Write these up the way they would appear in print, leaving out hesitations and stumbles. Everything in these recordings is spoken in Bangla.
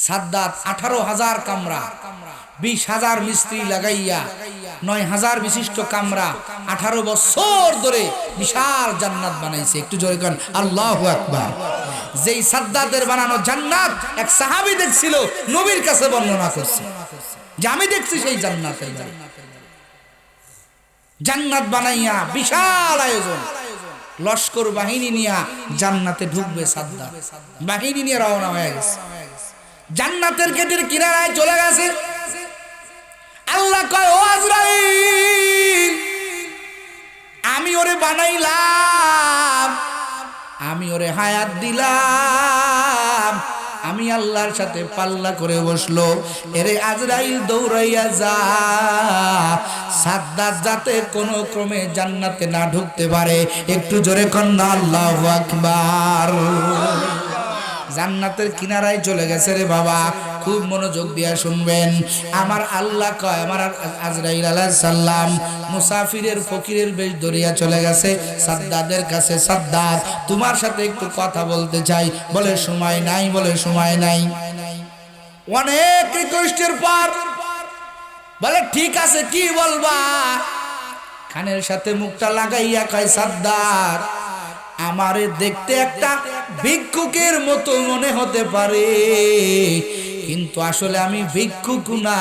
সাদ্দাত 18,000 কামরা, 20,000 মিস্ত্রি লাগাইয়া 9,000 বিশিষ্ট কামরা 18 বছর ধরে বিশাল জান্নাত বানাইছে। একটু জোরে করেন আল্লাহু আকবার। যেই সাদ্দাতের বানানো জান্নাত এক সাহাবী দেখছিল, নবীর কাছে বর্ণনা করছে যে আমি দেখছি সেই জান্নাতের জান্নাত বানাইয়া বিশাল আয়োজন, লস্কর বাহিনী নিয়ে জান্নাতে ঢুকবে সাদ্দাত। বাহিনী নিয়ে রওনা হয়ে গেছে, জান্নাতের গেটের কিনারায় চলে গেছে। আল্লাহ কয়, ও আজরাইল, আমি ওরে বানাইলাম, আমি ওরে হায়াত দিলাম, আমি আল্লাহর সাথে পাল্লা করে বসলো। এরে আজরাইল দৌড়াইয়া যা, সাদ্দাত যাতে কোনো ক্রমে জান্নাতে না ঢুকতে পারে। একটু জোরে কন্যা আল্লাহু আকবার। জান্নাতের কিনারায় চলে গেছে রে বাবা, খুব মনোযোগ দিয়া শুনবেন। আমার আল্লাহ কয়, আমার আজরাইল আলাইহিস সালাম মুসাফিরের ফকিরের বেশ ধরিয়া চলে গেছে সাদ্দাতের কাছে। সাদ্দাত, তোমার সাথে একটু কথা বলতে চাই। বলে সময় নাই, বলে সময় নাই। অনেক রিকোয়েস্টের পর বলে ঠিক আছে, কি বলবা? কানের সাথে মুখটা লাগাইয়া কয়, সাদ্দাত, আমারে দেখতে একটা ভিক্ষুকের মতো মনে হতে পারে, কিন্তু আসলে আমি ভিক্ষুক না,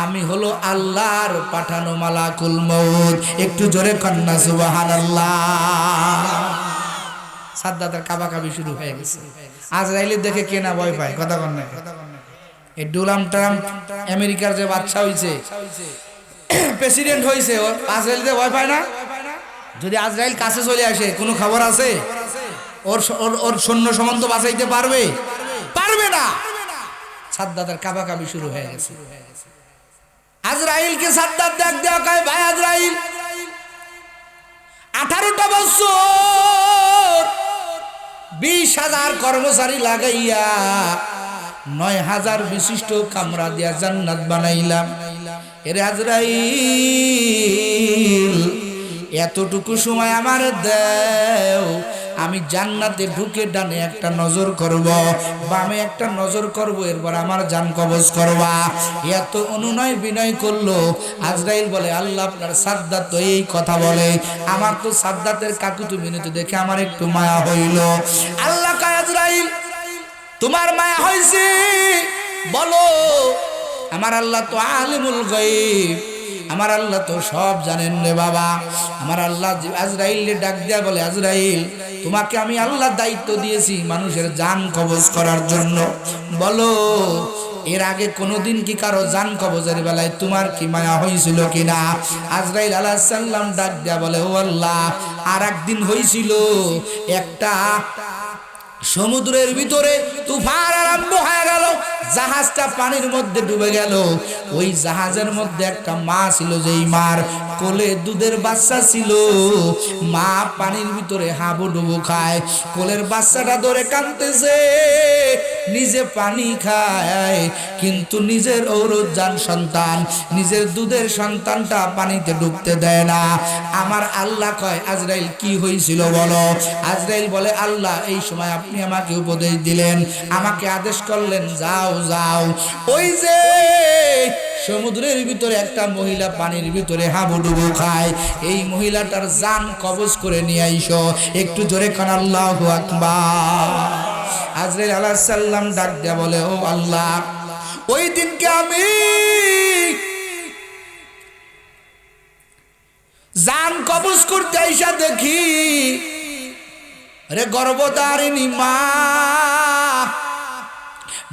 আমি হলো আল্লাহর পাঠানো মালাকুল মউত। একটু জোরে কন্যা সুবহানাল্লাহ। সাদ্দাতের কাবাকাবি শুরু হয়ে গেছে। আজরাইলের দেখে কে না ভয় পায়? কথা কন না। এই ডোনাল্ড ট্রাম্প আমেরিকার যে বাদশা হইছে, প্রেসিডেন্ট হইছে, আজরাইলতে ভয় পায় না? যদি আজরাইল কাছে চলে আসে, কোনো খবর আছে? ওর সৈন্য সামন্ত বাঁচাইতে পারবে? পারবে না। সাদ্দাতের কাবাকাবি শুরু হয়ে গেছে। আজরাইলকে সাদ্দাত ডাক দেওয়া কয়, ভাই আজরাইল, 18টা বছর 20,000 কর্মচারী লাগাইয়া 9,000 বিশিষ্ট কামরা দিয়া জান্নাত বানাইলাম। এরে আজরাইল, এতটুকু সময় আমার দাও, আমি জান্নাতে ঢুকে ডানে একটা নজর করব, বামে একটা নজর করব, এরপর আমার জান কবজ করবা। এত অনুনয় বিনয় করলো। আজরাইল বলে, আল্লাহ, আপনার সাদ্দাত তো এই কথা বলে, আমার তো সাদ্দাতের কাকুতু মিনতি দেখে আমার একটু মায়া হইল। আল্লাহ কয়, আজরাইল, তোমার মায়া হইছে বলো। আমার আল্লাহ তো আলিমুল গায়ব, আমার আল্লাহ তো সব জানেন রে বাবা। আমার আল্লাহ আজরাইল ডাক দিয়া বলে, আজরাইল, তোমাকে আমি আল্লাহ দায়িত্ব দিয়েছি মানুষের জান কবজ করার জন্য। বলো, এর আগে কোনোদিন কি কারো জান কবজের বেলায় তোমার কি মায়া হয়েছিল কিনা? আজরাইল আলাইহিস সালাম ডাক দিয়া বলে, ও আল্লাহ, আর একদিন হয়েছিল। একটা সমুদ্রের ভিতরে তুফান আরম্ভ হয়ে গেল, জাহাজটা পানির মধ্যে ডুবে গেল। ওই জাহাজের মধ্যে একটা মা ছিল, যেই মার কোলে দুধের বাচ্চা ছিল। মা পানির ভিতরে হাবুডুবু খায়, কোলের বাচ্চাটা ধরে কাঁদতেছে। নিজে পানি খায়, কিন্তু নিজের ঔরজান সন্তান, নিজের দুধের সন্তানটা পানিতে ডুবতে দেয় না। আমার আল্লাহ কয়, আজরাইল, কি হয়েছিল বলো? আজরাইল বলে, আল্লাহ, এই সময় আপনি আমাকে উপদেশ দিলেন, আমাকে আদেশ করলেন, যাও যাও, ওই যে সমুদ্রের ভিতরে একটা মহিলা পানির ভিতরে হাবুডুবু খায়, এই মহিলাটার জান কবজ করে নিয়ে আইসো। একটু জোরে কান আল্লাহু আকবার। আজরাইল আলাইহিস সালাম ডাক দেয়া বলে, ও আল্লাহ, ওই দিনকে আমি জান কবজ করতে আইসা দেখি রে গর্ভধারিণী মা,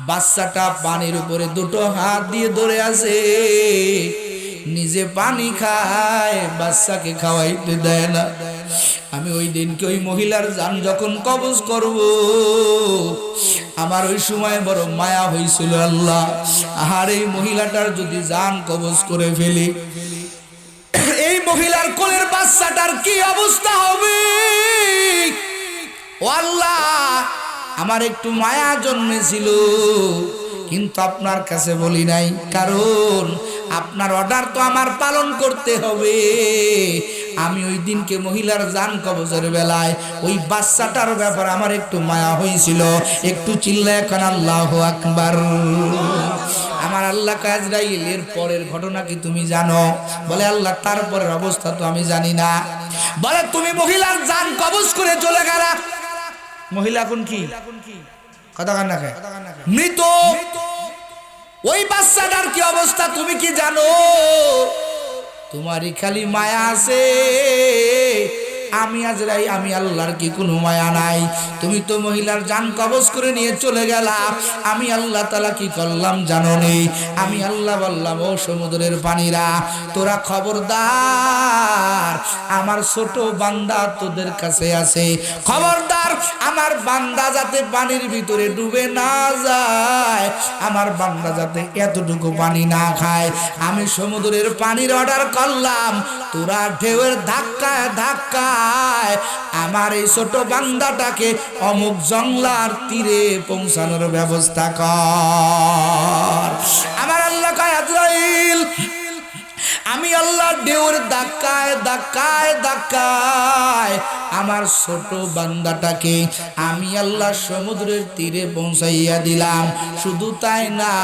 বাচ্চাটা পানির উপরে দুটো হাত দিয়ে ধরে আছে, নিজে পানি খায়, বাচ্চাকে খাওয়াইতে দেয় না। আমি ওই দিনকে ওই মহিলার জান যখন কবজ করব, আমার ওই সময় বড় মায়া হয়েছিল। আল্লাহ, আর এই মহিলাটার যদি জান কবজ করে ফেলি, এই মহিলার কোলের বাচ্চাটার কি অবস্থা হবে? ও আল্লাহ, আমার একটু মায়া জন্মেছিল, কিন্তু আপনার কাছে বলি নাই, কারণ আপনার অর্ডার তো আমার পালন করতে হবে। আমি ওই দিনকে মহিলার জান কবজের বেলায় ওই বাচ্চাটার ব্যাপারে আমার একটু মায়া হয়েছিল। একটু চিল্লা এখন আল্লাহু আকবার। আমার আল্লাহ আজরাইল এর পরের ঘটনা কি তুমি জানো? বলে আল্লাহ তারপরের অবস্থা তো আমি জানি না। বলে তুমি মহিলার জান কবজ করে চলে গেলা, মহিলা এখন কি কথা কান না মৃত, ওই বাচ্চাটার কি অবস্থা তুমি কি জানো? তোমারই খালি মায়া আছে, আমি আজরাইল আমি আল্লাহর কি কোনো মায়া নাই? তুমি তো মহিলার জান কবজ করে নিয়ে চলে গেলা, আমি আল্লাহ তাআলা কি করলাম জানো নি? আমি আল্লাহ বললাম ও সমুদ্রের পানিরা তোরা খবরদার, আমার ছোট বান্দা তোদের কাছে আছে, খবরদার আমার বান্দা যাতে পানির ভিতরে ডুবে না যায়, আমার বান্দা যাতে এতটুকু পানি না খায়। আমি সমুদ্রের পানির অর্ডার করলাম, তোরা ঢেউয়ের ধাক্কায় ধাক্কায় আমার এই ছোট বান্দাটাকে অমুক জংলার তীরে পৌঁছানোর ব্যবস্থা কর। আমার আল্লাহ কয় আজরাইল আমি আল্লাহ ঢেউর ধাক্কায় ধাক্কায় ধাক্কায় আমার ছোট বান্দাটাকে আমি আল্লাহ সমুদ্রের তীরে পৌঁছাইয়া দিলাম। শুধু তাই না,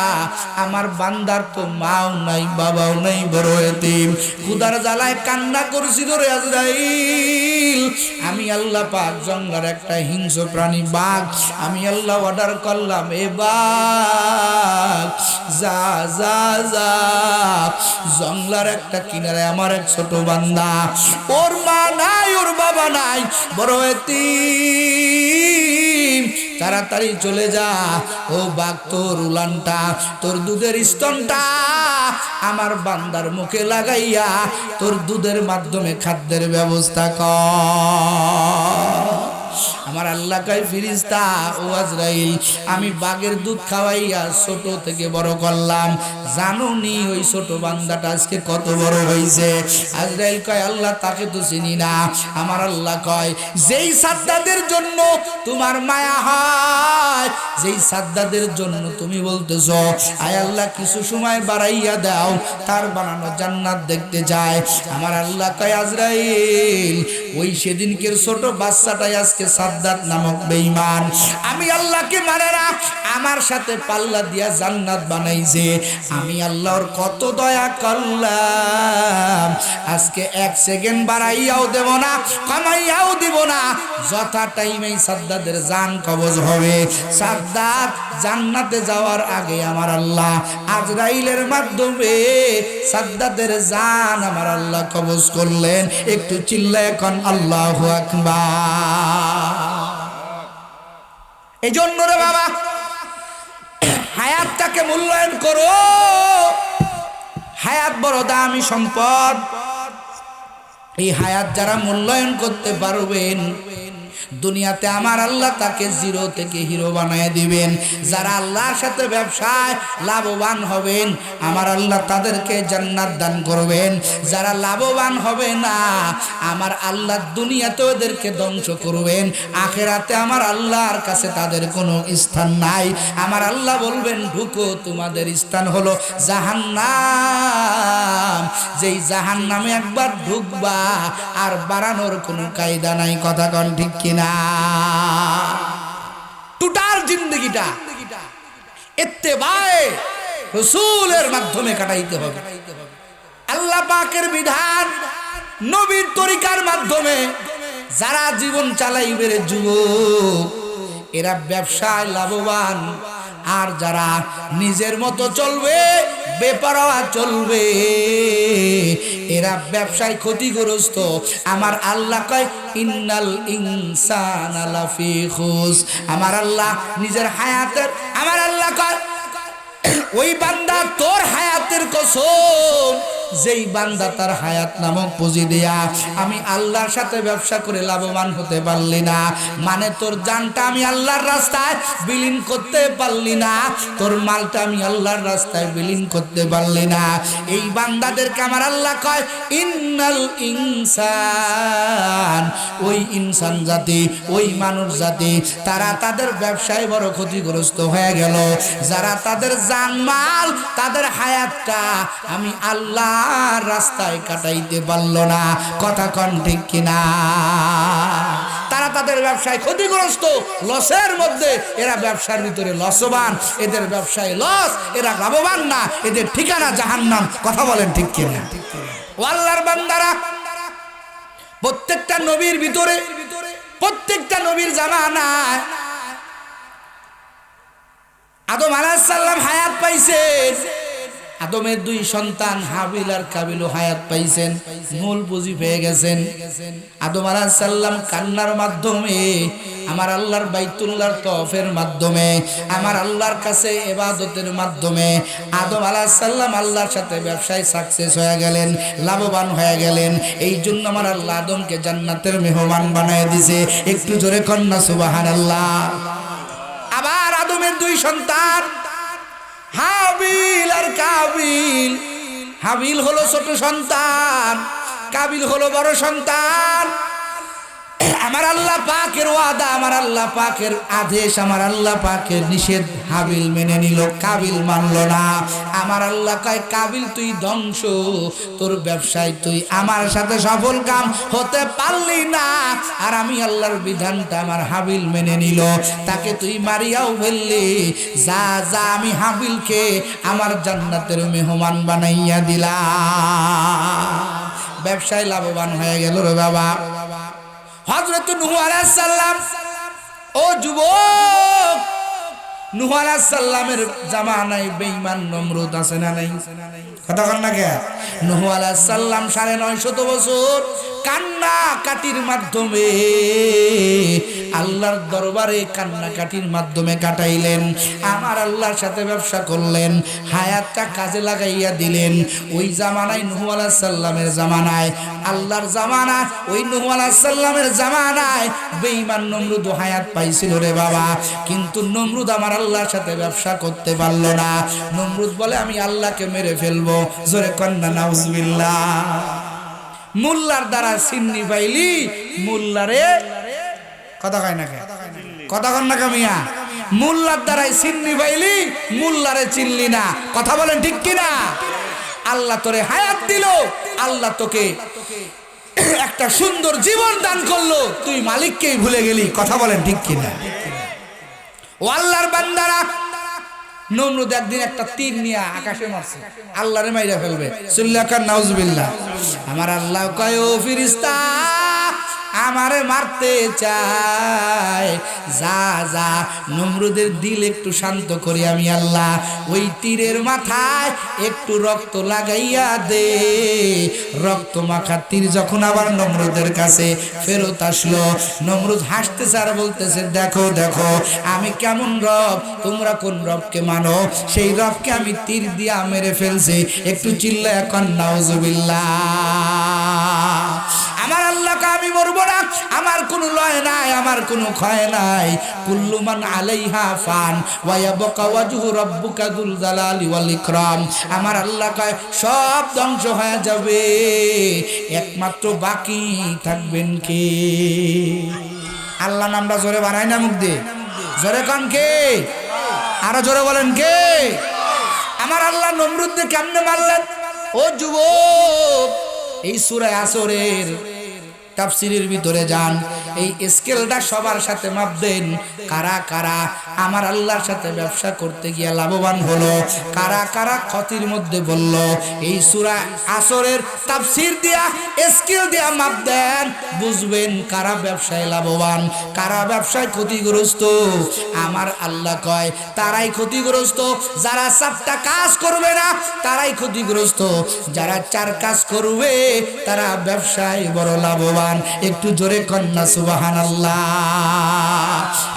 আমার বান্দার তো মাও নাই বাবাও নাই, বড় এতিম, ক্ষুধার জ্বালায় কান্না করছিল রে আজরাইল। আমি আল্লাহ পাক জঙ্গলার একটা হিংস্র প্রাণী বাঘ আমি আল্লাহ অর্ডার করলাম, এ বাঘ যা যা যা জঙ্গলার একটা কিনারে আমার এক ছোট বান্দা, ওর মা নাই ওর বাবা নাই, বড় এতিম, তাড়াতাড়ি চলে যা। ও বাঘ তোর উলানটা তোর দুধের স্তনটা আমার বান্দার মুখে লাগাইয়া তোর দুধের মাধ্যমে খাদ্যের ব্যবস্থা কর। আমার আল্লাহ কয় ফেরেশতা ও আজরাইল আমি বাঘের দুধ খাওয়াইয়া ছোট থেকে বড় করলাম, জানো নি ওই ছোট বান্দাটা আজকে কত বড় হয়েছে? আজরাইল কয় আল্লাহ তাকে তো চিনি না। আমার আল্লাহ কয় যেই সাদ্দাদের জন্য তোমার মায়া হয়, যেই সাদ্দাদের জন্য তুমি বলতেছো আয় আল্লাহ কিছু সময় বাড়াইয়া দাও, তার বানানো জান্নাত দেখতে যায়। আমার আল্লাহ কয় আজরাইল ওই সেদিনকের ছোট বাচ্চাটাই আজকে সাদ্দাত নামক বেঈমান, আমি আল্লাহকে মানে না, আমার সাথে পাল্লা দিয়া জান্নাত বানাইছে। আমি আল্লাহর কত দয়া করলাম, আজকে এক সেকেন্ড বাড়াইয়াও দেব না, কমাইয়াও দিব না, যথা টাইমেই সাদ্দাতের জান কবজ হবে। সাদ্দাত জান্নাতে যাওয়ার আগে আমার আল্লাহ আজরাইলের মাধ্যমে সাদ্দাতের জান আমার আল্লাহ কবজ করলেন। একটু চিল্লা এখন আল্লাহু আকবার। এই জন্য রে বাবা হায়াতটাকে মূল্যায়ন করো, হায়াত বড় দামি সম্পদ। এই হায়াত যারা মূল্যায়ন করতে পারবেন দুনিয়াতে আমার আল্লাহ তাকে জিরো থেকে হিরো বানিয়ে দিবেন। যারা আল্লাহর সাথে ব্যবসায় লাভবান হবেন আমার আল্লাহ তাদেরকে জান্নাত দান করবেন। যারা লাভবান হবে না আমার আল্লাহ দুনিয়াতে ওদেরকে ধ্বংস করবেন, আখেরাতে আমার আল্লাহর কাছে তাদের কোনো স্থান নাই। আমার আল্লাহ বলবেন ঢুকো, তোমাদের স্থান হলো জাহান্নাম। যেই জাহান্নামে একবার ঢুকবা আর বাড়ানোর কোনো কায়দা নাই। কথা কোন ঠিক কিনা? টোটাল জিন্দেগিটা ইত্তেবায়ে রাসূলের মাধ্যমে কাটাইতে হবে। আল্লাহ পাকের বিধান নবীর তরিকার মাধ্যমে যারা জীবন চালাইবে রে যুবক, এরা ব্যবসায় লাভবান। আর যারা নিজের মতো চলবে, বেপরোয়া চলবে, এরা ব্যবসায় ক্ষতিগ্রস্ত। আমার আল্লাহ কয় ইন্নাল ইনসানা লাফি খুস। আমার আল্লাহ নিজের হায়াতের, আমার আল্লাহ কয় ওই বান্দা তোর হায়াতের কসম, যেই বান্দা তার হায়াত নামক পুঁজি দিয়া আমি আল্লাহর সাথে ব্যবসা করে লাভবান হতে পারলি না, মানে তোর জানটা আমি আল্লাহর রাস্তায় বিলীন করতে পারলি না, তোর মালটা আমি আল্লাহর রাস্তায় বিলীন করতে পারলি না, এই বান্দাদেরকে আমার আল্লাহ কয় ইন্নাল ইনসান, ওই ইনসান জাতি, ওই মানুষ জাতি, তারা তাদের ব্যবসায় বড় ক্ষতিগ্রস্ত হয়ে গেল। যারা তাদের জানমাল, তাদের হায়াতটা আমি আল্লাহ আর রাস্তায় কাটাইতে পারল না। কথা কন ঠিক কিনা? তারা তাদের ব্যবসায় ক্ষতিগ্রস্ত, লসের মধ্যে। এরা ব্যবসার ভিতরে লসবান, এদের ব্যবসায় লস, এরা লাভবান না, এদের ঠিকানা জাহান্নাম। কথা বলেন ঠিক কিনা? ও আল্লাহর বান্দারা, প্রত্যেকটা নবীর ভিতরে, প্রত্যেকটা নবীর জামানায় আদম আলাইহিস সালাম হায়াত পাইছেন। আদমের দুই সন্তান হাবিল আর কাবিল হায়াত পাইছেন, মূল পুঁজি পেয়ে গেছেন। আদম আলাইহিস সালাম কান্নার মাধ্যমে, আমার আল্লাহর বাইতুল্লাহর তওয়াফের মাধ্যমে, আমার আল্লাহর কাছে ইবাদতের মাধ্যমে আদম আলাইহিস সালাম আল্লাহর সাথে ব্যবসায় সাকসেস হয়ে গেলেন, লাভবান হয়ে গেলেন। এই জন্য আমার আল্লাহ আদমকে জান্নাতের মেহমান বানায় দিয়েছে। একটু জোরে কন্না সুবহানাল্লাহ। আবার আদমের দুই সন্তান হাবিল আর কাবিল। হাবিল হলো ছোট সন্তান, কাবিল হলো বড় সন্তান। আমার আল্লাহ পাকের ওয়াদা, আমার আল্লাহ পাকের আদেশ, আমার আল্লাহ পাকের নিষেধ হাবিল মেনে নিল, কাবিল মানল না। আমার আল্লাহ কয়, কাবিল তুই ধ্বংস, তোর ব্যবসায় তুই আমার সাথে সফল কাম হতে পারলি না। আর আমি আল্লাহর বিধানটা আমার হাবিল মেনে নিল, তাকে তুই মারিয়াও ফেললি। যা যা, আমি হাবিলকে আমার জান্নাতের মেহমান বানাইয়া দিলাম। ব্যবসায় লাভবান হয়ে গেল রে বাবা। হযরত নূহ আলাইহিস সালাম, ও যুবক, নূহ আলাইহিস সালামের জামানায় বেঈমান নমরুদ আছে না নাই? কথা কন না কে? নূহ আলাইহিস সালাম 950 বছর কান্না কাটির মাধ্যমে আল্লাহর দরবারে কান্না কাটির মাধ্যমে কাটাইলেন। আমার আল্লাহর সাথে ব্যবসা করলেন, হায়াতটা কাজে লাগাইয়া দিলেন। ওই জামানায় নূহ আলাইহিস সালামের জামানায়, আল্লাহর জামানায়, ওই নূহ আলাইহিস সালামের জামানায় বেঈমান নমরুদ হায়াত পাইছিল রে বাবা। কিন্তু নমরুদ আমার আল্লাহর সাথে ব্যবসা করতে পারল না। নমরুদ বলে, আমি আল্লাহকে মেরে ফেলবো। জোরে কন্না নাউজুবিল্লাহ। মোল্লার দ্বারা সিন্নি পাইলি, মোল্লারে কথা কয় না কে? কথা কন না কামিয়া? মোল্লার দ্বারাই সিন্নি পাইলি, মোল্লারে চিনলি না। কথা বলেন ঠিক কিনা? আল্লাহ তোরে হায়াত দিল, আল্লাহ তোকে একটা সুন্দর জীবন দান করলো, তুই মালিককেই ভুলে গেলি। কথা বলেন ঠিক কিনা? ও আল্লাহর বান্দারা, নমরুদ একদিন একটা তীর নিয়ে আকাশে মারছে, আল্লাহরে মাইরা ফেলবে। সুল্লাকার নাউজুবিল্লাহ। আমার আল্লাহ কয়, ও ফেরেশতা, আমারে মারতে চায়, যা যা নমরুদের দিল একটু শান্ত করি আমি আল্লাহ। ওই তীরের মাথায় একটু রক্ত লাগাইয়া দে। রক্ত মাখা তীর যখন আবার নমরুদের কাছে ফেরত আসলো, নমরুদ হাসতেছে আর বলতেছে, দেখো দেখো আমি কেমন রব, তোমরা কোন রবকে মানো, সেই রবকে আমি তীর দিয়া মেরে ফেলছি। একটু চিল্লায়া কন নাউজুবিল্লাহ। আমার আল্লাহকে আমি মরবো না, আমার কোনো লয় নাই, আমার কোনো ক্ষয় নাই। কুল্লু মান আলাইহা ফান ওয়া ইয়াবকা ওয়াজহু রাব্বুকা যুল জালালি ওয়াল ইকরাম। আমার আল্লাহ কয়, সব ধ্বংস হয়ে যাবে, একমাত্র বাকি থাকবেন কে? আল্লাহ নামটা জোরে বানাই না মুখ দিয়ে? জোরে কন কে? আরো জোরে বলেন কে? আমার আল্লাহ নমরুদকে কেমনে মারলেন? ও যুবক, এই সূরা আসরের তাফসীরের ভিতরে যান, এই স্কেলটা সবার সাথে মাপবেন। কারা কারা আমার আল্লাহর সাথে ব্যবসা করতে গিয়ে লাভবান হলো, কারা কারা ক্ষতির মধ্যে বলল। এই সূরা আসরের তাফসীর দিয়া, স্কেল দিয়া মাপ দেন, বুঝবেন কারা ব্যবসায় লাভবান, কারা ব্যবসায় ক্ষতিগ্রস্ত। আমার আল্লাহ কয়, তারাই ক্ষতিগ্রস্ত যারা 4টা কাজ করবে না, তারাই ক্ষতিগ্রস্ত। যারা 4 কাজ করবে তারা ব্যবসায় বড় লাভবান। একটু জোরে কন্না সুবহানাল্লাহ।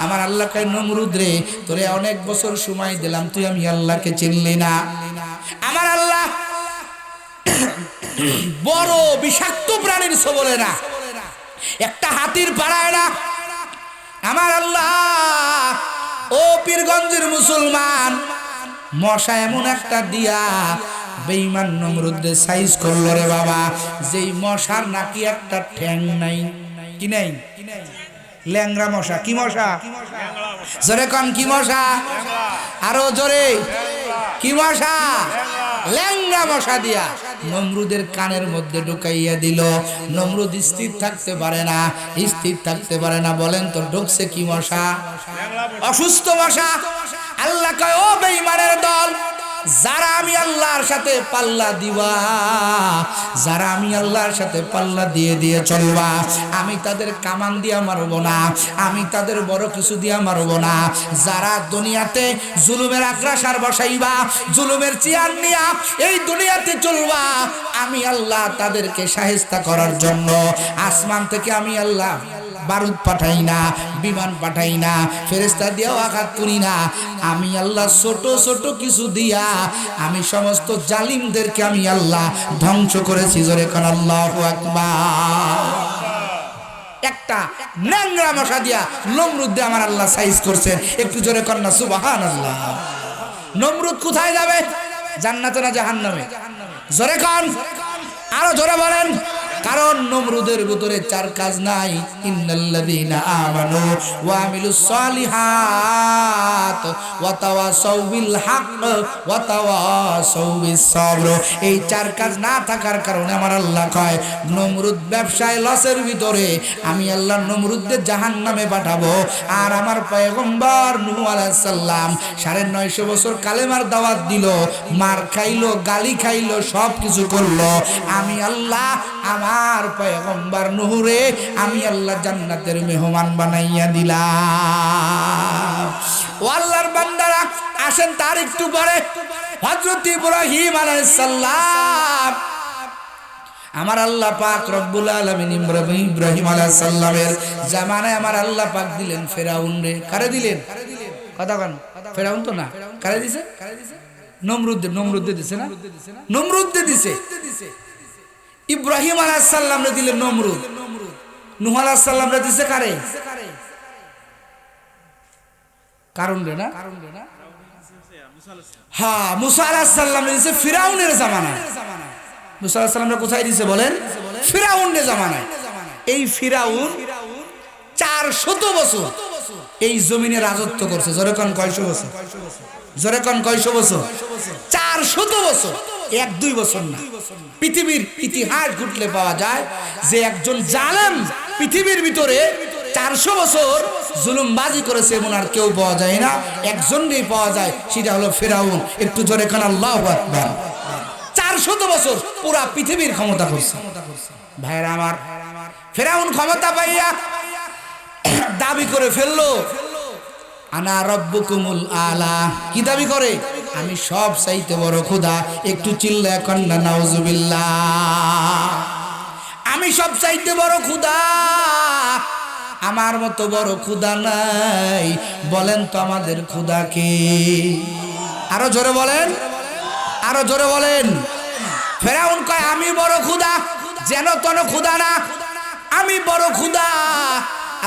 আমার আল্লাহ কয়, নমরুদ রে, তোরে অনেক বছর সময় দিলাম, তুই আমি আল্লাহকে চিনলি না। আমার আল্লাহ বড় বিষাক্ত প্রাণীর ছবলে না, একটা হাতির পাড়ায় না। আমার আল্লাহ, ও পীরগঞ্জের মুসলমান, মশা এমন একটা দিয়া বেঈমান নমরুদের সাইজ করলো রে বাবা, যেই মশার নাকি একটা ঠ্যাং নাই। কি নাই? ল্যাংড়া মশা। কি মশা? জোরে কন কি মশা? আরো জোরে। কি মশা? ল্যাংড়া মশা দিয়া নমরুদের কানের মধ্যে ঢুকাইয়া দিল। নমরুদ স্থির থাকতে পারে না, স্থির থাকতে পারে না। বলেন তো ঢুকছে কি মশা? অসুস্থ মশা। আল্লাহ কয়, ও বেঈমানের দল, যারা আমি আল্লাহর সাথে পাল্লা দিবা, যারা আমি আল্লাহর সাথে পাল্লা দিয়ে দিয়ে চলবা, আমি তাদের কামান দিয়া মারবো না, আমি তাদের বড় কিছু দিয়া মারবো না। যারা দুনিয়াতে জুলুমের আগ্রাসার বসাইবা, জুলুমের চেয়ার নিয়া এই দুনিয়াতে চলবা, আমি আল্লাহ তাদেরকে শায়েস্তা করার জন্য আসমান থেকে আমি আল্লাহ বারুদ পাঠাই না, বিমান পাঠাই না, ফেরেশতা দিয়েও আঘাত করি না। আমি আল্লাহ ছোট ছোট কিছু দিয়া আমি সমস্ত জালিমদেরকে আমি আল্লাহ ধ্বংস করেছি। জোরে কোন আল্লাহু আকবার। একটা ন্যাংরা মশা দিয়া নমরুদ দিয়ে আমার আল্লাহ সাইজ করছেন। একটু জোরে কর না সুবহানাল্লাহ। নমরুদ কোথায় যাবে? জান্নাতে না জাহান্নামে? জোরে কোন, আরো জোরে বলেন। কারণ নমরুদের ভিতরে চার কাজ নাই। ইন্নাল্লাযীনা আমানু ওয়া আমিলুস সালিহাত ওয়া তাওয়াসাউ বিল হক ওয়া তাওয়াসাউ বিস সবর। এই চার কাজ না থাকার কারণে আমার আল্লাহ কয়, নমরুদ ব্যবসায় লসের ভিতরে, আমি আল্লাহ নমরুদকে জাহান্নামে পাঠাবো। আর আমার পয়গম্বর নূহ আলাইহিস সালাম 950 বছর কালেমার দাওয়াত দিল, মার খাইলো, গালি খাইলো, সব কিছু করলো। আমি আল্লাহ আমার পয়গম্বর নূহরে আমি আল্লাহ জান্নাতের মেহমান বানাইয়া দিলাম। ও আল্লাহর বান্দারা, আসেন তার একটু পরে হযরত ইব্রাহিম আলাইহিস সালাম, আমার আল্লাহ পাক রব্বুল আলামিন ইব্রাহিম আলাইহিস সালামের জামানায় আমার আল্লাহ পাক দিলেন ফেরাউন রে। কারে দিলেন? কথা কান, ফেরাউন তো না, কারে দিছে? নমরুদ দিছে না? নমরুদ দিছে। ইব্রাহিম আলাইহিস সালাম রে দিলেন নমরুদ, নূহ আলাইহিস সালাম রে দিছে কারে? কারণ রে না? হ্যাঁ, মুসা আলাইহিস সালাম রে দিছে ফিরাউনের জামানায়। মুসা আলাইহিস সালাম রে কোথায় দিছে বলেন? ফিরাউনের জামানায়। এই ফিরাউন 400 বছর এই জমিনে রাজত্ব করছে। জোরে কোন কয়শো বছর? জোরে কোন কয়শো বছর? 400 বছর, 1-2 বছর না। পৃথিবীর ইতিহাস ঘুরলে পাওয়া যায় যে একজন জালেম পৃথিবীর ভিতরে 400 বছর জুলুমবাজি করেছে এমন আর কেউ পাওয়া যায় না। একজনই পাওয়া যায়, সেটা হলো ফিরাউন। একটু জোরে কান আল্লাহু আকবার। 400 বছর পুরা পৃথিবীর ক্ষমতা করছে। ভাইরা আমার, ফিরাউন ক্ষমতা পাইয়া দাবি করে ফেললো, আনা রব্বুকুমুল আলা। কি দাবি করে? আমি সব চাইতে বড় খোদা। একটু চিল্লায়া কন্না নাউজুবিল্লাহ। আমি সব চাইতে বড় খোদা, আমার মতো বড় খোদা নাই। বলেন তো আমাদের খোদা কে? আরো জোরে বলেন, আরো জোরে বলেন। ফেরাউন কয়, আমি বড় খোদা, যেন তেন খোদা না, আমি বড় খোদা।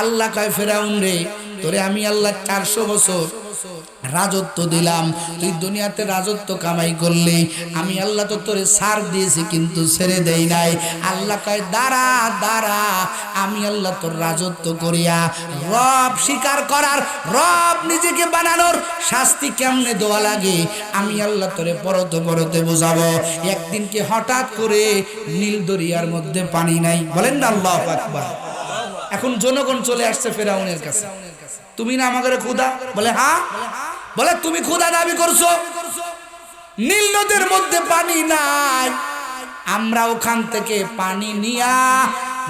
আল্লাহ কয়, ফেরাউন রে, তোরে আমি আল্লাহ 400 বছর রাজত্ব দিলাম, তুই দুনিয়াতে রাজত্ব কামাই করলি, আমি আল্লাহ তো তোরে ছাড় দিয়েছি কিন্তু ছেড়ে দেই নাই। আল্লাহ কয়, দাঁড়া দাঁড়া, আমি আল্লাহ তোর রাজত্ব করিয়া রব স্বীকার করার, রব নিজেকে বানানোর শাস্তি কেমনে দেওয়া লাগে আমি আল্লাহ তোরে পরতে পরতে বোঝাবো। একদিনকে হঠাৎ করে নীল দরিয়ার মধ্যে পানি নাই। বলেন না আল্লাহু আকবার। এখন জনগণ চলে আসছে ফেরাউনের কাছে, তুমি না আমাদের খোদা? বলে হ্যাঁ। বলে তুমি খোদা দাবি করছো, নীল নদের মধ্যে পানি নাই, আমরা ওখান থেকে পানি নিয়া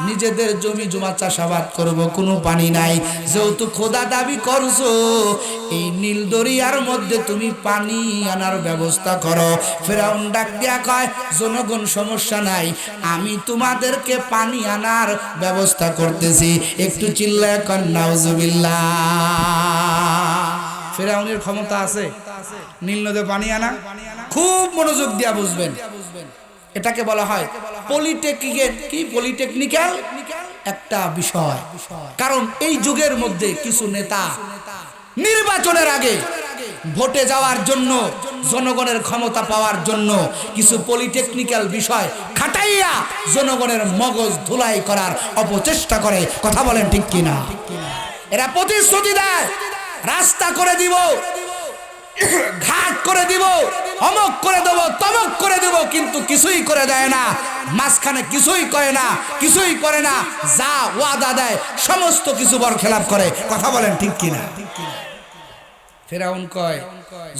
নিজেদের জমি জমা চাষাবাদ করব, কোনো পানি নাই। যেহেতু খোদা দাবি করছো, এই নীল দরিয়ার মধ্যে তুমি পানি আনার ব্যবস্থা করো। ফেরাউন ডাক দিয়া কয়, জনগণ সমস্যা নাই, আমি তোমাদেরকে পানি আনার ব্যবস্থা করতেছি। একটু চিল্লায়া কর নাউজুবিল্লাহ। ফেরাউনের ক্ষমতা আছে নীল নদে পানি আনা? খুব মনোযোগ দিয়া বুঝবেন। এটাকে বলা হয় পলিটেকনিক্যাল একটা বিষয়। কারণ এই যুগের মধ্যে কিছু নেতা নির্বাচনের আগে ভোটে যাওয়ার জন্য, জনগণের ক্ষমতা পাওয়ার জন্য কিছু পলিটেকনিক্যাল বিষয় খাটাইয়া জনগণের মগজ ধুলাই করার অপচেষ্টা করে। কথা বলেন ঠিক কিনা? এরা প্রতিশ্রুতি দেয়, রাস্তা করে দিব, ঘাট করে দিব, অমক করে দেব, তমক কিছুই করে দেয় না, মাঝখানে কিছুই করে না, কিছুই করে না, যা ওয়াদা দেয় সমস্ত কিছু বরখেলাপ করে। কথা বলেন ঠিক কিনা? ফেরাউন কয়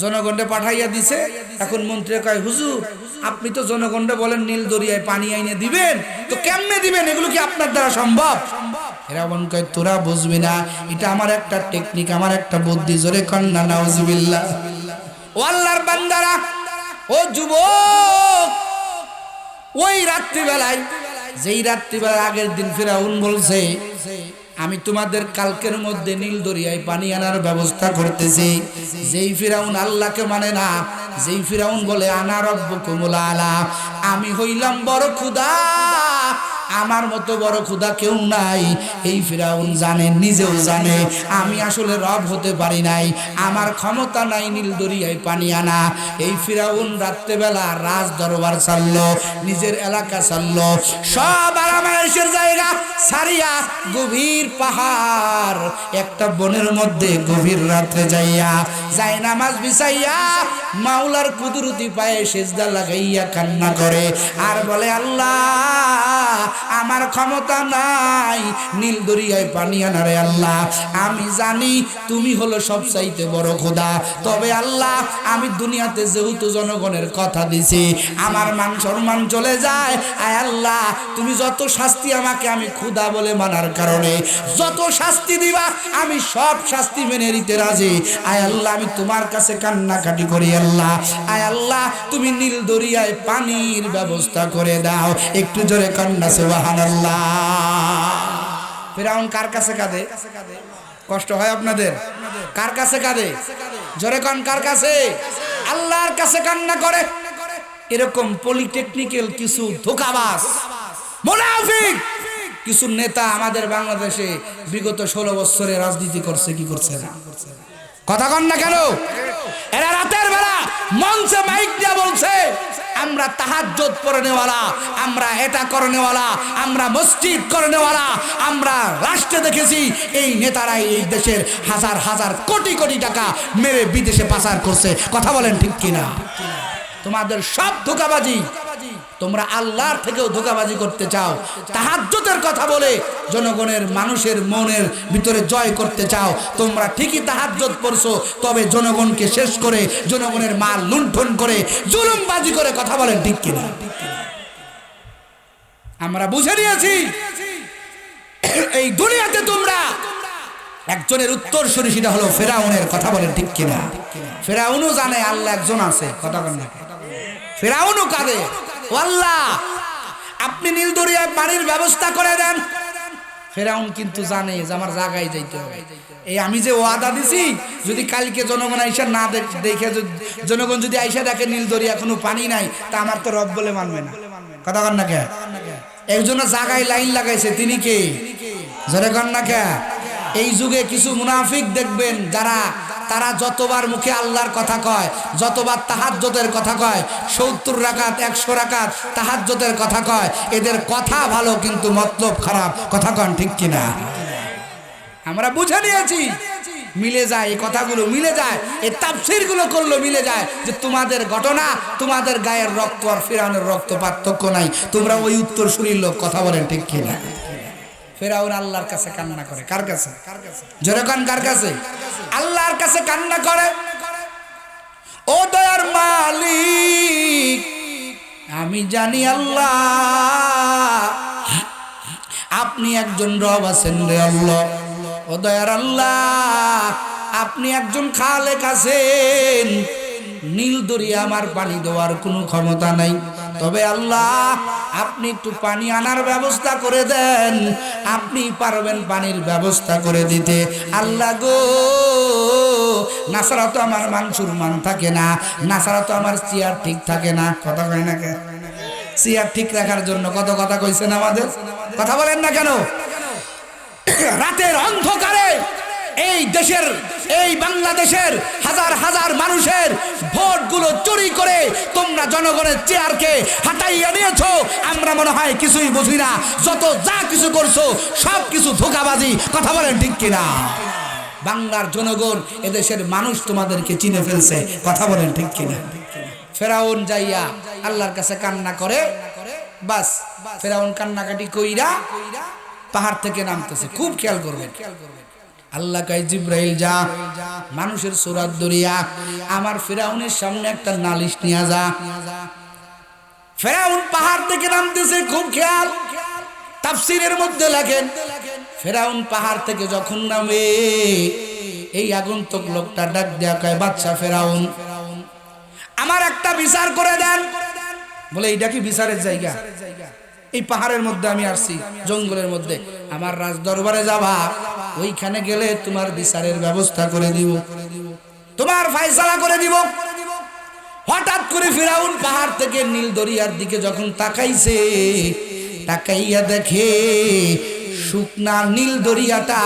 জনগণে পাঠাইয়া দিছে, এখন মন্ত্রী কয় হুজুর আপনি তো জনগণে বলেন নীল দরিয়ায় পানি আইনে দিবেন, তো কেমনে দিবেন, এগুলো কি আপনার দ্বারা সম্ভব? ফেরাউন কয় তোরা বুঝবি না, এটা আমার একটা টেকনিক, আমার একটা বুদ্ধি। জোরে কন্না নাউজুবিল্লাহ। ও আল্লাহর বান্দারা, ও যুবক, ওই রাত্রিবেলায়, যেই রাত্রিবেলার আগের দিন ফেরাউন বলছে আমি তোমাদের কালকের মধ্যে নীল দরিয়ায় পানি আনার ব্যবস্থা করতেছি। যেই ফিরাউন আল্লাহকে মানে না, যেই ফিরাউন বলে আনা রব্বুকুমুল আলা, আমি হইলাম বড় খোদা, আমার মতো বড় খোদা কেউ নাই, এই ফিরাউন জানে, নিজেও জানে আমি আসলে রব হতে পারি নাই, আমার ক্ষমতা নাই নীল দরিয়ায় পানি আনা। এই ফিরাউন রাত্রেবেলা রাজ দরবার ছাড়লো, নিজের এলাকা ছাড়লো, সব আরামায়েশের জায়গা ছাড়িয়া গভীর পাহাড় একটা বনের মধ্যে গভীর রাত্রে যাইয়া যায় নামাজ বিছাইয়া মাওলার কুদরতি পায়ে সেজদা লাগাইয়া কান্না করে আর বলে আল্লাহ আমার ক্ষমতা নাই নীল দরিয়ায় পানি আনারে আল্লাহ, আমি জানি তুমি হলো সবচাইতে বড় খোদা, তবে আল্লাহ আমি দুনিয়াতে যেহেতু জনগণের কথা দিছি আমার মান সম্মান চলে যায়, আয় আল্লাহ তুমি যত শাস্তি আমাকে আমি খোদা বলে মানার কারণে যত শাস্তি দিবা আমি সব শাস্তি মেনে নিতে রাজি, আয় আল্লাহ আমি তোমার কাছে কান্নাকাটি করি আল্লাহ, আয় আল্লাহ তুমি নীল দরিয়ায় পানির ব্যবস্থা করে দাও। একটু জোরে কান্না সুবহানাল্লাহ। ফিরাউন কার কাছে কাঁদে? কষ্ট হয় আপনাদের? কার কাছে কাঁদে? জোরে কান কার কাছে? আল্লাহর কাছে কান্না করে। এরকম পলিটেকনিক্যাল কিছু ধোঁকাবাজ মুনাফিক কিছু নেতা আমাদের বাংলাদেশে বিগত 16 বছরে রাজনীতি করছে, কি করছে না? কথা কন না কেন? এরা রাতের বেলা মঞ্চে মাইক দিয়ে বলছে আমরা তাহাজ্জুদ পড়নেওয়ালা, আমরা এটা করনেওয়ালা, আমরা মসজিদ করনেওয়ালা, আমরা রাষ্ট্রে দেখেছি এই নেতারাই এই দেশের হাজার হাজার কোটি কোটি টাকা মেরে বিদেশে পাচার করছে। কথা বলেন ঠিক কিনা? তোমাদের সব ধোঁকাবাজি, তোমরা আল্লাহর থেকেও ধোঁকাবাজি করতে চাও, তাহাজ্জুদের কথা বলে জনগণের মানুষের মনের ভিতরে জয় করতে চাও, তোমরা ঠিকই তাহাজ্জুদ পড়ছো, তবে জনগণকে শেষ করে জনগণের মাল লুণ্ঠন করে জুলুমবাজি করে। কথা বলেন ঠিক কিনা? আমরা বুঝে নিয়েছি এই দুনিয়াতে তোমরা একজনের উত্তরসূরি, সেটা হলো ফেরাউনের। কথা বলেন ঠিক কিনা? ফেরাউনও জানে আল্লাহ একজন আছে। কথা বলেন না? ফেরাউনও কাঁদে ও আল্লাহ আপনি নীল দরিয়ায় পানির ব্যবস্থা করে দেন। ফেরাউন কিন্তু জানে যে আমার জায়গায় যাইতে হবে, এই আমি যে ওয়াদা দিছি যদি কালকে জনগণ আইসা না দেখে, জনগণ যদি আইসা দেখে নীল দরিয়া কোনো পানি নাই, তা আমার তো রব বলে মানবে না। কথা কন না কে? একজন জায়গায় লাইন লাগাইছে, তিনি কে? জোরে কন না কে? এই যুগে কিছু মুনাফিক দেখবেন যারা, তারা যতবার মুখে আল্লাহর কথা কয়, যতবার তাহাজ্জুদের কথা কয়, 70 রাকাত 100 রাকাত তাহাজ্জুদের কথা কয়, এদের কথা ভালো কিন্তু মতলব খারাপ। কথা কন ঠিক কিনা? আমরা বুঝে নিয়েছি, মিলে যায় এই কথাগুলো, মিলে যায় এই তাফসীরগুলো করলো, মিলে যায় যে তোমাদের ঘটনা, তোমাদের গায়ের রক্ত আর ফিরাউনের রক্ত পার্থক্য নাই, তোমরা ওই উত্তরসূরির লোক। কথা বলেন ঠিক কিনা? ফেরাউন আল্লাহর কাছে কান্না করে। কার কাছে? জোরে কান কার কাছে? আল্লাহর কাছে কান্না করে, ও দয়ার মালিক আমি জানি আল্লাহ আপনি একজন রব আছেন রে আল্লাহ, ও দয়ার আল্লাহ আপনি একজন খালেক আছেন, নীল দরিয়া আমার পানি দেওয়ার কোনো ক্ষমতা নাই, তবে আল্লাহ আপনি একটু পানি আনার ব্যবস্থা করে দেন, আপনি পারবেন পানির ব্যবস্থা করে দিতে। আল্লাহ গো না ছাড়া তো আমার মানসুর মান থাকে না, না ছাড়া তো আমার চেয়ার ঠিক থাকে না। কথা কয় না কেন? চেয়ার ঠিক রাখার জন্য কত কথা কইছেন আমাদের, কথা বলেন না কেন? রাতের অন্ধকারে এই দেশের, এই বাংলাদেশের হাজার হাজার মানুষের ভোটগুলো চুরি করে তোমরা জনগণের চেয়ারকে হাতাইয়া নিয়েছো। আমরা মনে হয় কিছুই বুঝি না, যত যা কিছু করছো সব কিছু ধোঁকাবাজি। কথা বলেন ঠিক কিনা? বাংলার জনগণ, এদেশের মানুষ তোমাদেরকে চিনে ফেলছে। কথা বলেন ঠিক কিনা? ফেরাউন যাইয়া আল্লাহর কাছে কান্না করে, বাস ফেরাউন কান্নাকাটি কইরা পাহাড় থেকে নামতেছে। খুব খেয়াল করবেন, আল্লাহ কয় জিব্রাইল যা মানুষের সূরত ধরিয়া আমার ফেরাউনের সামনে একটা নালিশ নিয়ে যা। ফেরাউন পাহাড় থেকে নামতেছে, খুব খেয়াল। তাফসীরের মধ্যে লেখেন ফেরাউন পাহাড় থেকে যখন নামে এই আগন্তুক লোকটা ডাক দেয়া কয় বাদশা ফেরাউন আমার একটা বিচার করে দেন। বলে এইটা কি বিচারের জায়গা? এই পাহাড়ের মধ্যে আমি আসছি, জঙ্গলের মধ্যে, আমার রাজ দরবারে যাবা, ওইখানে গেলে তোমার বিচারের ব্যবস্থা করে দিব, তোমার ফয়সালা করে দিব। হঠাৎ করে ফিরাউন পাহাড় থেকে নীল দরিয়ার দিকে যখন তাকাইছে, তাকাইয়া দেখে শুকনা নীল দরিয়াটা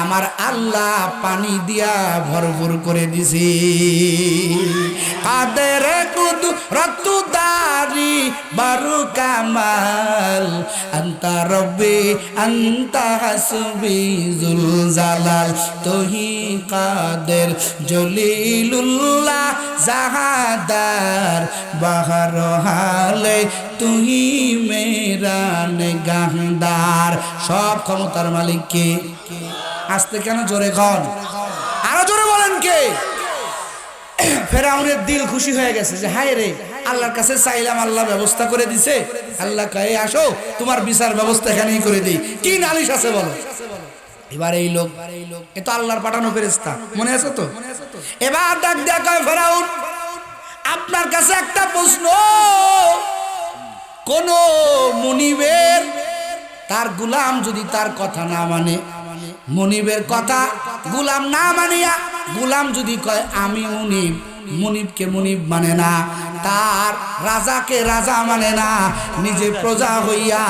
আমার আল্লাহ পানি দিয়া ভরপুর করে দিছে। কাদের কুদরত দারি বারু কামাল আনতা রব্বি আনতা হাসবি জুল জালাল তোহি কাদের জলিলুল্লাহ জাহাদার বাহার হালে তুই মেরা নেগাহদার। সব ক্ষমতার মালিক কে? আসতে কেন জোরে কন, আরো জোরে বলেন কে? ফেরাউনের দিল খুশি হয়ে গেছে যে হায় রে, আল্লাহর কাছে চাইলাম, আল্লাহ ব্যবস্থা করে দিছে। আল্লাহ কয়ে আসো তোমার বিচার ব্যবস্থা এখানেই করে দিই, কি নালিশ আছে বলো। এবার এই লোক, এ তো আল্লাহর পাঠানো ফেরেশতা, মনে আছে তো? এবার ডাক দেয়া কয় ফেরাউন আপনার কাছে একটা প্রশ্ন, কোন মুনিবের তার গুলাম যদি তার কথা না মানে, মুনিবের কথা গুলাম না মানিয়া, গুলাম যদি কয় আমি মুনিব, মুনিবকে মুনিব মানে না, তার রাজাকে রাজা মানে না, নিজে প্রজা হইয়া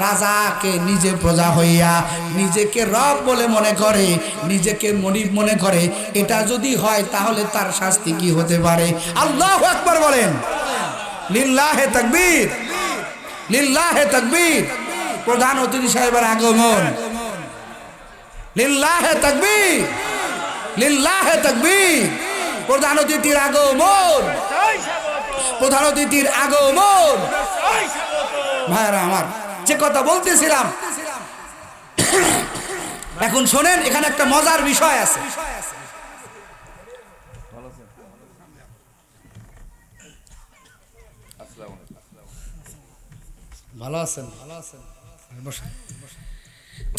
রাজাকে নিজে প্রজা হইয়া নিজেকে রব বলে মনে করে, নিজেকে মুনিব মনে করে, এটা যদি হয় তাহলে তার শাস্তি কি হতে পারে? আল্লাহু আকবার বলেন, লিল্লাহে তাকবীর, লিল্লাহে তাকবীর। প্রধান অতিথি সাহেবের আগমন, লিল্লাহে তাকবীর, লিল্লাহে তাকবীর। প্রধান অতিথির আগমন, প্রধান অতিথির আগমন। ভাইরা আমার, যে কথা বলতেছিলাম এখন শোনেন, এখানে একটা মজার বিষয় আছে। ভালো আছেন?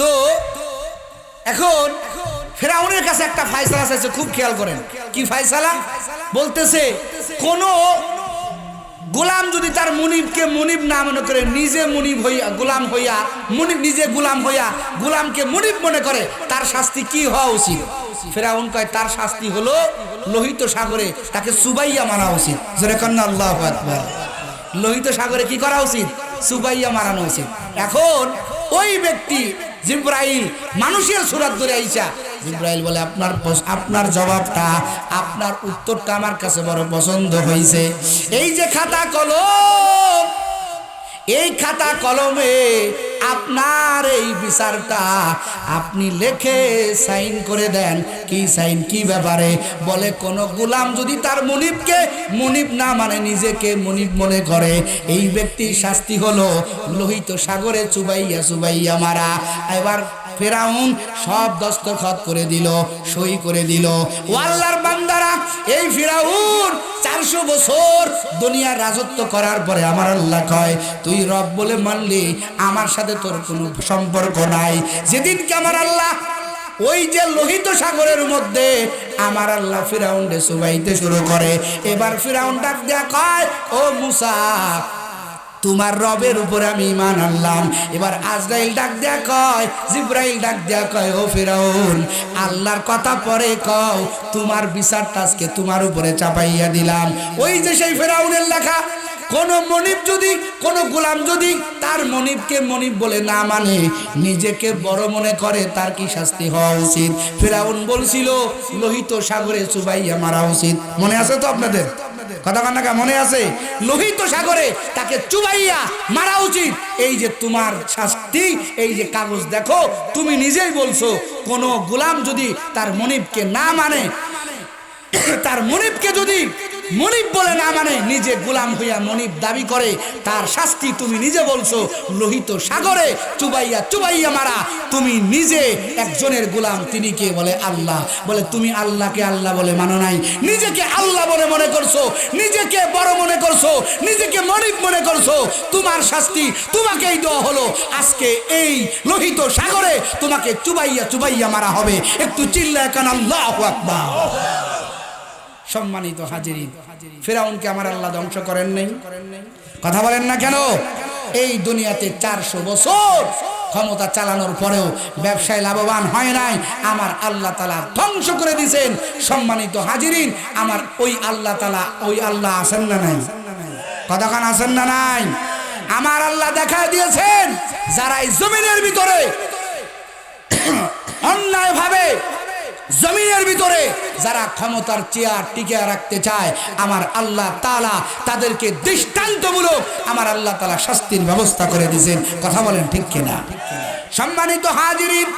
তো এখন ফেরাউনের কাছে একটা ফয়সালা আছে, খুব খেয়াল করেন। কি ফয়সালা? বলতেছে কোন গোলাম যদি তার মুনিবকে মুনিব না মনে করে, নিজে মুনিব হইয়া গোলাম হইয়া, মুনিব নিজে গোলাম হইয়া গোলামকে মুনিব মনে করে, তার শাস্তি কি হওয়া উচিত? ফেরাউন কয় তার শাস্তি হলো লোহিত সাগরে তাকে চুবাইয়া মারা উচিত। জোরে কন্না আল্লাহু আকবার। লোহিত সাগরে কি করা উচিত? চুবাইয়া মারানো উচিত। এখন ওই ব্যক্তি জিব্রাইল মানুষের সূরত ধরে আইসা, জিব্রাইল বলে আপনার জবাবটা, আপনার উত্তরটা আমার কাছে বড় পছন্দ হয়েছে। এই যে খাতা কলম, এই খাতা কলমে আপনার এই বিচারটা আপনি লিখে সাইন করে দেন। কি সাইন? কি ব্যাপারে? বলে কোন গোলাম যদি তার মুনিবকে মুনিব না মানে, নিজেকে মুনিব মনে করে, এই ব্যক্তির শাস্তি হলো লোহিত সাগরে চুবাইয়া চুবাইয়া মারা। এবার ফেরাউন সব দস্তখত করে দিল, সই করে দিল। ও আল্লাহর বান্দারা, এই ফেরাউন 400 বছর দুনিয়ার রাজত্ব করার পরে আমার আল্লাহ কয় তুই রব বলে মানলি, আমার সাথে তোর কোনো সম্পর্ক নাই। যেদিনকে আমার আল্লাহ ওই যে লোহিত সাগরের মধ্যে আমার আল্লাহ ফিরাউনকে চুবাইতে শুরু করে, এবার ফিরাউন ডাক দেয়া কয় ও মুসা, তোমার রবের উপরে আমি ঈমান আনলাম। এবার আজরাইল ডাক দেয়া কয়, জিব্রাইল ডাক দেয়া কয় ও ফিরাউন, আল্লাহর কথা পরে কও, তোমার বিচারটা আজকে তোমার উপরে চাপাইয়া দিলাম। ওই যে সেই ফিরাউনের লেখা, কোন মনিব যদি, কোন গোলাম যদি তার মনিবকে মনিব বলে না মানে, নিজেকে বড় মনে করে, তার কি শাস্তি হওয়া উচিত? ফিরাউন বলছিল লোহিত সাগরে চুবাইয়া মারা উচিত। মনে আছে তো আপনাদের কথা? কান্নাকা মনে আছে? লোহিত সাগরে তাকে চুবাইয়া মারা উচিত। এই যে তোমার শাস্তি, এই যে কাগজ দেখো, তুমি নিজেই বলছো কোন গোলাম যদি তার মনিবকে না মানে, তার মনিবকে যদি মনিব বলে না মানে, নিজে গোলাম হইয়া মনিব দাবি করে, তার শাস্তি তুমি নিজে বলছো, লোহিত সাগরে চুবাইয়া চুবাইয়া মারা। তুমি নিজে একজনের গোলাম, তিনি কে? বলে আল্লাহ। বলে তুমি আল্লাহকে আল্লাহ বলে মানো নাই, নিজেকে আল্লাহ বলে মনে করছো, নিজেকে বড় মনে করছো, নিজেকে মনিব মনে করছো। তোমার শাস্তি তোমাকেই দেওয়া হলো। আজকে এই লোহিত সাগরে তোমাকে চুবাইয়া চুবাইয়া মারা হবে। একটু চিল্লায় কান আল্লাহু আকবার। সম্মানিত হাজিরিন, ফিরআউনকে আমার আল্লাহ ধ্বংস করেন নাই? কথা বলেন না কেন? এই দুনিয়াতে 400 বছর ক্ষমতা চালানোর পরেও ব্যবসায় লাভবান হয় নাই, আমার আল্লাহ তাআলা ধ্বংস করে দিয়েছেন। সম্মানিত হাজিরিন, আমার ওই আল্লাহ তাআলা, ওই আল্লাহ আছেন না নাই? কতক্ষণ আছেন না নাই? আমার আল্লাহ দেখা দিয়েছেন, যারা এই জমিনের ভিতরে অন্যায় ভাবে, জমিনের ভিতরে যারা ক্ষমতার চেয়ার টিকে রাখতে চায়, আমার আল্লাহ তাআলা তাদেরকে দৃষ্টান্তমূলক আমার আল্লাহ তাআলা শাস্তির ব্যবস্থা করে দিয়েছেন। কথা বলেন ঠিক কিনা? সম্মানিত হাজিরিন,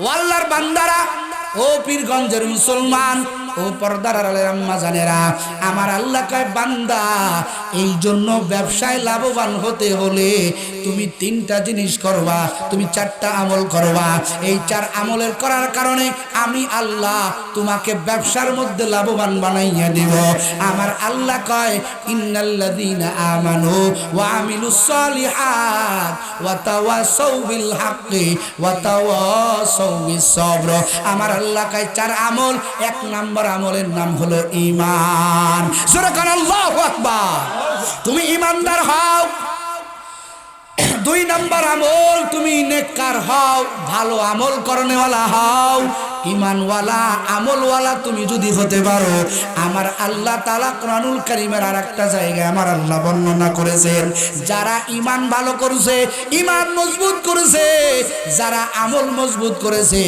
ও আল্লাহর বান্দারা, ও পীরগঞ্জের মুসলমান, ও পর্দার আড়ালের আম্মা জানেরা, আমার আল্লাহ কয় বান্দা, এই জন্য ব্যবসায় লাভবান হতে হলে তুমি 3টা জিনিস করবা, তুমি 4টা আমল করবা। এই 4 আমলের করার কারণে আমি আল্লাহ তোমাকে ব্যবসার মধ্যে লাভবান বানাইয়া দিব। আমার আল্লাহ কয় ইন্নাল্লাযীনা আমানু ওয়া আমিলুস সলিহাত ওয়া তাওয়াসাউ বিল হাক্কি ওয়া তাওয়াসাউ বিস সবর। আমার আল্লাহ কয় 4 আমল। 1 নাম্বার আমলের নাম হলো ঈমান। জোরে কান আল্লাহু আকবার। তুমি ঈমানদার হও। 2 নাম্বার আমল, তুমি নেককার হও, ভালো আমল করনেওয়ালা হও, ঈমানওয়ালা আমলওয়ালা তুমি যদি হতে পারো, আমার আল্লাহ তাআলা কোরআনুল কারীমের আরেকটা জায়গায় আমার আল্লাহ বর্ণনা করেছেন, যারা ঈমান ভালো করেছে, ঈমান মজবুত করেছে, যারা আমল মজবুত করেছে,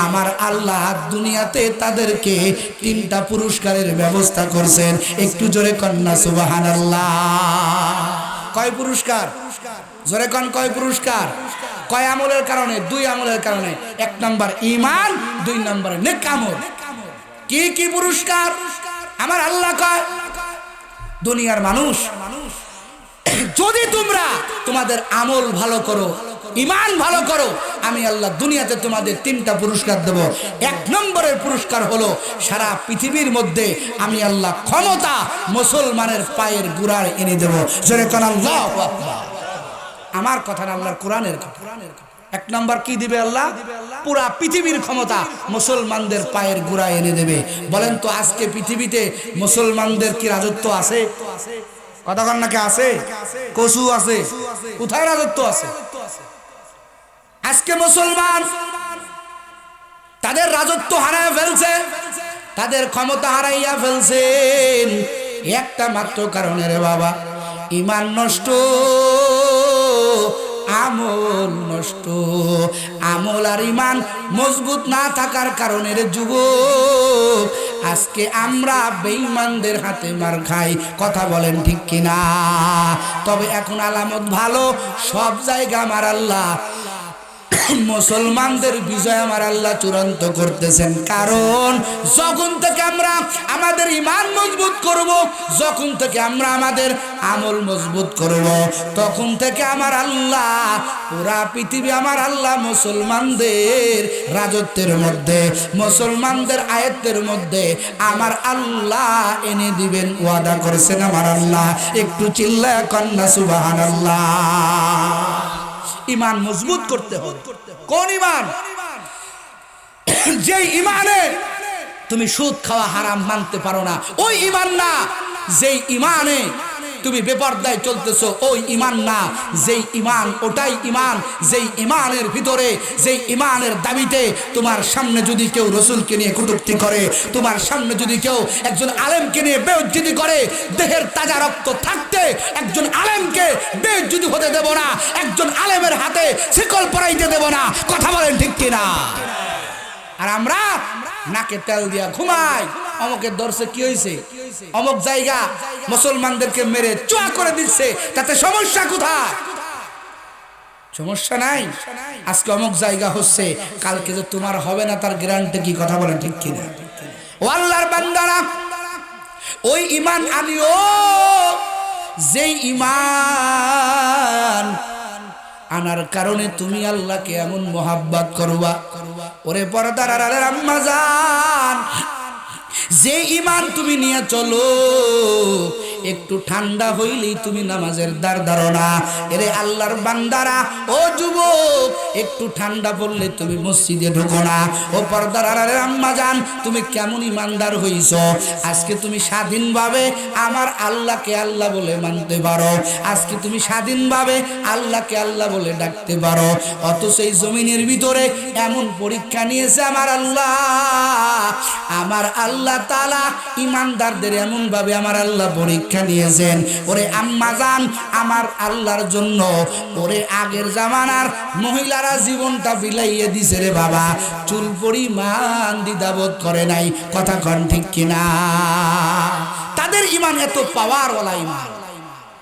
আমার আল্লাহ দুনিয়াতে তাদেরকে 3টা পুরস্কারের ব্যবস্থা করছেন। একটু জোরে কন্যা সুবহানাল্লাহ। কয় পুরস্কার? জোরে কোন কয় পুরস্কার? কয় আমলের কারণে? 2 আমলের কারণে। 1 নাম্বার ঈমান, 2 নাম্বার নেক আমল। কি কি পুরস্কার? আমার আল্লাহ কয়, দুনিয়ার মানুষ, যদি তোমরা তোমাদের আমল ভালো করো, ঈমান ভালো করো, আমি আল্লাহ দুনিয়াতে তোমাদের 3টা পুরস্কার দেব। 1 নম্বরের পুরস্কার হলো সারা পৃথিবীর মধ্যে আমি আল্লাহ ক্ষমতা মুসলমানের পায়ের গোড়ায় এনে দেব। জোরে কোন আল্লাহু আকবার। আমার কথা না, আল্লাহর কোরআনের কথা। 1 নম্বর কি দিবে আল্লাহ? পুরা পৃথিবীর ক্ষমতা মুসলমানদের পায়ের গোড়ায় এনে দেবে। বলেন তো আজকে পৃথিবীতে মুসলমানদের কি রাজত্ব আছে? কথা কন নাকি আছে? কসু আছে? কোথায় রাজত্ব আছে? আজকে মুসলমান তাদের রাজত্ব হারায় ফেলছে, তাদের ক্ষমতা হারাইয়া ফেলছেন একটা মাত্র কারণে রে বাবা, ঈমান নষ্ট, আমল নষ্ট। আমল আর ঈমান মজবুত না থাকার কারণে রে যুবক, আজকে আমরা বেঈমানদের হাতে মার খাই। কথা বলেন ঠিক কিনা? তবে এখন আলামত ভালো, সব জায়গা আমার আল্লাহ মুসলমানদের বিজয় আমার আল্লাহ চূড়ান্ত করতেছেন। কারণ যখন থেকে আমরা আমাদের ঈমান মজবুত করব, যখন থেকে আমরা আমাদের আমল মজবুত করব, তখন থেকে আমার আল্লাহ পুরা পৃথিবী আমার আল্লাহ মুসলমানদের রাজত্বের মধ্যে, মুসলমানদের আয়ত্তের মধ্যে আমার আল্লাহ এনে দিবেন, ওয়াদা করেছেন আমার আল্লাহ। একটু চিল্লায়া কন্যা সুবহানাল্লাহ। ঈমান মজবুত করতে হবে। কোন ঈমান? যে ঈমানে তুমি সুদ খাওয়া হারাম মানতে পারো না, ওই ঈমান না। যেই ঈমানে তুমি বেপরদায় চলতেছো, ওই ঈমান না। যেই ঈমান, ওটাই ঈমান যেই ঈমানের ভিতরে, যেই ঈমানের দাবিতে তোমার সামনে যদি কেউ রাসূলকে নিয়ে কটূক্তি করে, তোমার সামনে যদি কেউ একজন আলেমকে নিয়ে বেইজ্জতি করে, দেহের তাজা রক্ত থাকতে একজন আলেমকে বেইজ্জতি হতে দেব না, একজন আলেমের হাতে শিকল পরাইতে দেব না। কথা বলেন ঠিক কিনা? আর আমরা নাকে তেল দিয়া ঘুমাই, অমুকের দর্শে কি হয়েছে, অমুক জায়গা মুসলমানদেরকে মেরে চুয়া করে দিচ্ছে, তাতে সমস্যা কোথায়? সমস্যা নাই। আজকে অমুক জায়গা হচ্ছে, কালকে যে তোমার হবে না তার গ্যারান্টি কি? কথা বলেন ঠিক কিনা? ও আল্লাহর বান্দারা, ওই ঈমান আনিও যেই ঈমান আনার কারণে তুমি আল্লাহকে এমন মোহাব্বত করবা। ওরে পর্দার আড়ালের আম্মা জান, যে ঈমান তুমি নিয়ে চলো একটু ঠান্ডা হইলেই তুমি নামাজের দ্বার ধরো না। এরে আল্লাহর বান্দারা, ও যুবক, একটু ঠান্ডা পড়লে তুমি মসজিদে ঢোকো না। ও পর্দার আড়ালের আম্মা জান, তুমি কেমন ইমানদার হইছো? আজকে তুমি স্বাধীনভাবে আমার আল্লাহকে আল্লাহ বলে মানতে পারো, আজকে তুমি স্বাধীনভাবে আল্লাহকে আল্লাহ বলে ডাকতে পারো। অথচ এই জমিনের ভিতরে এমন পরীক্ষা নিয়েছে আমার আল্লাহ তাআলা ইমানদারদের এমন ভাবে আমার আল্লাহ পরীক্ষা নিয়েছেন। ওরে আম্মা জান, আমার আল্লাহর জন্য ওরে আগের জামানার মহিলারা জীবনটা বিলাইয়ে দিছে রে বাবা, চুল পরিমাণ দ্বিধাবোধ করে নাই। কথা কন ঠিক কিনা? তাদের ঈমান এত পাওয়ারওয়ালা ঈমান।